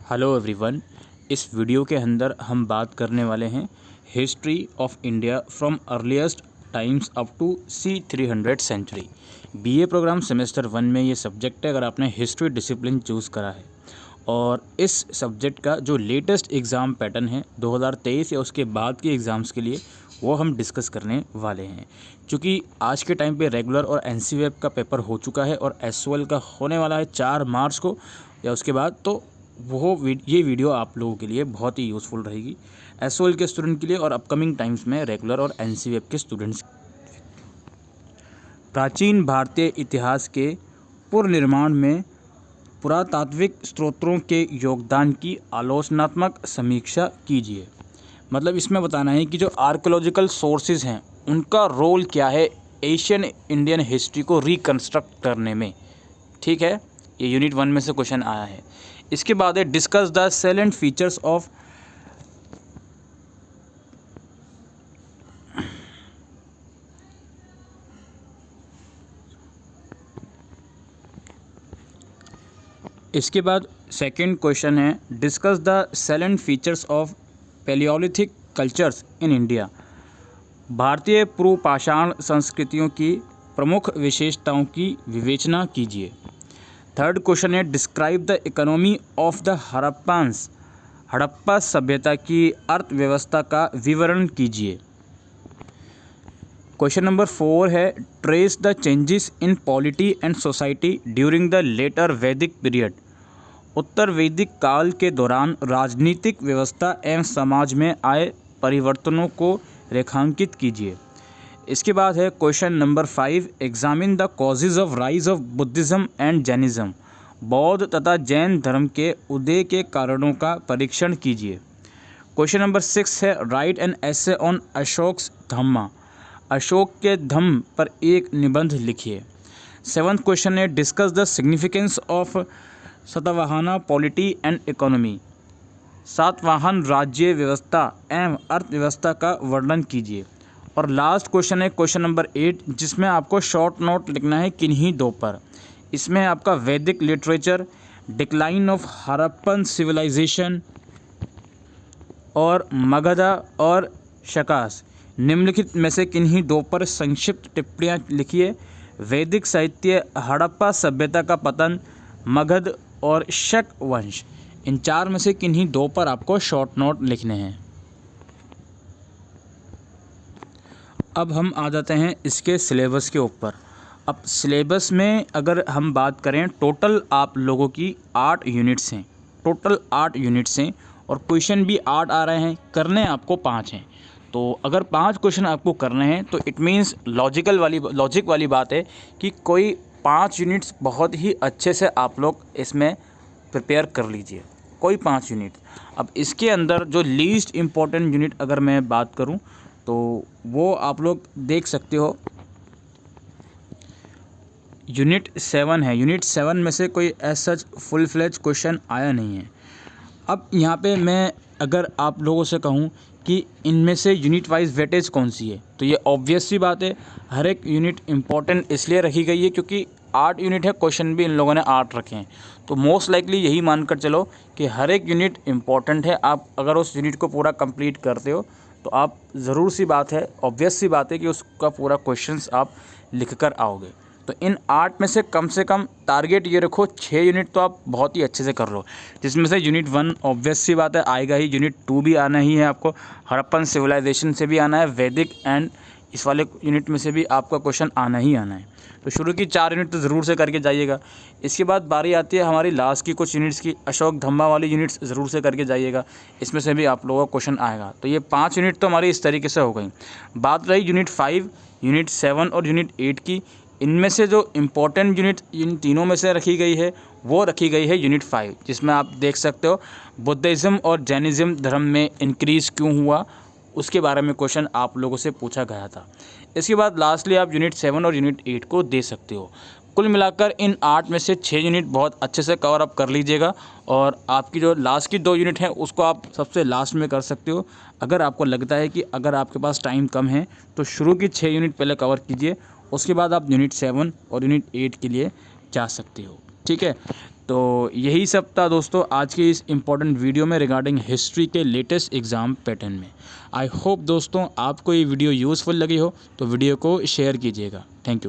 Hello everyone. इस video के अंदर हम बात करने वाले हैं history of India from earliest times up to C300 century. BA programme semester 1 में ये सब्जेक्ट है अगर आपने हिस्ट्री डिसिप्लिन चूज़ करा है। और इस सब्जेक्ट का जो लेटेस्ट एग्ज़ाम पैटर्न है 2023 या उसके बाद के एग्ज़ाम्स के लिए वो हम डिस्कस करने वाले हैं। क्योंकि आज के टाइम पे रेगुलर और NCVEP का पेपर हो चुका है और SOL का होने वाला है 4 मार्च को या उसके बाद, तो ये वीडियो आप लोगों के लिए बहुत ही यूज़फुल रहेगी SOL के स्टूडेंट के लिए और अपकमिंग टाइम्स में रेगुलर और NCVEP के स्टूडेंट्स। प्राचीन भारतीय इतिहास के पुनर्निर्माण में पुरातात्विक स्रोतों के योगदान की आलोचनात्मक समीक्षा कीजिए। मतलब इसमें बताना है कि जो आर्कियोलॉजिकल सोर्सेज हैं उनका रोल क्या है एशियन इंडियन हिस्ट्री को रिकंस्ट्रक्ट करने में। ठीक है, ये यूनिट 1 में से क्वेश्चन आया है। इसके बाद है discuss the salient features of इसके बाद सेकंड क्वेश्चन है discuss the salient features of paleolithic cultures in India. भारतीय पूर्व पाषाण संस्कृतियों की प्रमुख विशेषताओं की विवेचना कीजिए। थर्ड क्वेश्चन है describe the economy of the Harappans. Harappa सभ्यता की अर्थव्यवस्था का विवरण कीजिए। क्वेश्चन नंबर 4 है trace the changes in polity and society during the later Vedic period. उत्तर वैदिक काल के दौरान राजनीतिक व्यवस्था एवं समाज में आए परिवर्तनों को रेखांकित कीजिए। इसके बाद है question number 5 examine the causes of rise of Buddhism and Jainism. बौद्ध तथा जैन धर्म के उदय के कारणों का परीक्षण कीजिए। क्वेश्चन नंबर 6 है right an essay on Ashoks धम्मा। अशोक के धम्म पर एक निबंध लिखिए। 7th क्वेश्चन है discuss the significance of Satavahana polity and economy. Satavahana राज्य व्यवस्था एवं अर्थव्यवस्था का वर्णन कीजिए। और लास्ट क्वेश्चन है क्वेश्चन नंबर 8 जिसमें आपको शॉर्ट नोट लिखना है किन्हीं दो पर। इसमें आपका Vedic literature, decline of Harappan civilisation और मगधा और शकास, निम्नलिखित में से किन्हीं दो पर संक्षिप्त टिप्पणियाँ लिखिए। वैदिक साहित्य, हड़प्पा सभ्यता का पतन, मगध और शक वंश, इन 4 में से किन्हीं दो पर आपको शॉर्ट नोट लिखने हैं। अब हम आ जाते हैं इसके सिलेबस के ऊपर। अब सिलेबस में अगर हम बात करें टोटल आप लोगों की 8 यूनिट्स हैं। टोटल 8 यूनिट्स हैं और क्वेश्चन भी 8 आ रहे हैं, करने आपको 5 हैं। तो अगर 5 क्वेश्चन आपको करने हैं तो इट मीन्स लॉजिक वाली बात है कि कोई 5 यूनिट्स बहुत ही अच्छे से आप लोग इसमें प्रिपेयर कर लीजिए, कोई 5 यूनिट। अब इसके अंदर जो लीस्ट इम्पॉर्टेंट यूनिट अगर मैं बात करूं तो वो आप लोग देख सकते हो यूनिट 7 है। यूनिट 7 में से कोई as such full fledge question आया नहीं है। अब यहाँ पे मैं अगर आप लोगों से कहूँ कि इनमें से यूनिट वाइज वेटेज कौन सी है तो ये ऑब्वियस सी बात है, हर एक यूनिट इम्पॉर्टेंट इसलिए रखी गई है क्योंकि 8 यूनिट है, क्वेश्चन भी इन लोगों ने 8 रखे हैं। तो मोस्ट लाइकली यही मानकर चलो कि हर एक यूनिट इम्पॉर्टेंट है। आप अगर उस यूनिट को पूरा कंप्लीट करते हो तो आप ज़रूर सी बात है, ऑब्वियस सी बात है कि उसका पूरा क्वेश्चंस आप लिख कर आओगे। तो इन 8 में से कम टारगेट ये रखो 6 यूनिट तो आप बहुत ही अच्छे से कर लो, जिसमें से यूनिट 1 ऑब्वियस सी बात है आएगा ही, यूनिट 2 भी आना ही है आपको, हड़प्पन सिविलाइजेशन से भी आना है, वैदिक एंड इस वाले यूनिट में से भी आपका क्वेश्चन आना ही आना है। तो शुरू की 4 यूनिट तो ज़रूर से करके जाइएगा। इसके बाद बारी आती है हमारी लास्ट की कुछ यूनिट्स की, अशोक धम्मा वाली यूनिट्स ज़रूर से करके जाइएगा, इसमें से भी आप लोगों का क्वेश्चन आएगा। तो ये 5 यूनिट तो हमारी इस तरीके से हो गई। बात रही यूनिट 5, यूनिट 7 और यूनिट 8 की। इनमें से जो इम्पोर्टेंट यूनिट इन तीनों में से रखी गई है वो रखी गई है यूनिट 5, जिसमें आप देख सकते हो बुद्धिज़्म और जैनिज़्म धर्म में इंक्रीज़ क्यों हुआ, उसके बारे में क्वेश्चन आप लोगों से पूछा गया था। इसके बाद लास्टली आप यूनिट 7 और यूनिट 8 को दे सकते हो। कुल मिलाकर इन 8 में से 6 यूनिट बहुत अच्छे से कवर अप कर लीजिएगा और आपकी जो लास्ट की 2 यूनिट हैं उसको आप सबसे लास्ट में कर सकते हो। अगर आपको लगता है कि अगर आपके पास टाइम कम है तो शुरू की 6 यूनिट पहले कवर कीजिए, उसके बाद आप यूनिट 7 और यूनिट 8 के लिए जा सकते हो। ठीक है, तो यही सब था दोस्तों आज की इस इम्पॉर्टेंट वीडियो में रिगार्डिंग हिस्ट्री के लेटेस्ट एग्ज़ाम पैटर्न में। आई होप दोस्तों आपको ये वीडियो यूज़फुल लगी हो तो वीडियो को शेयर कीजिएगा। Thank you.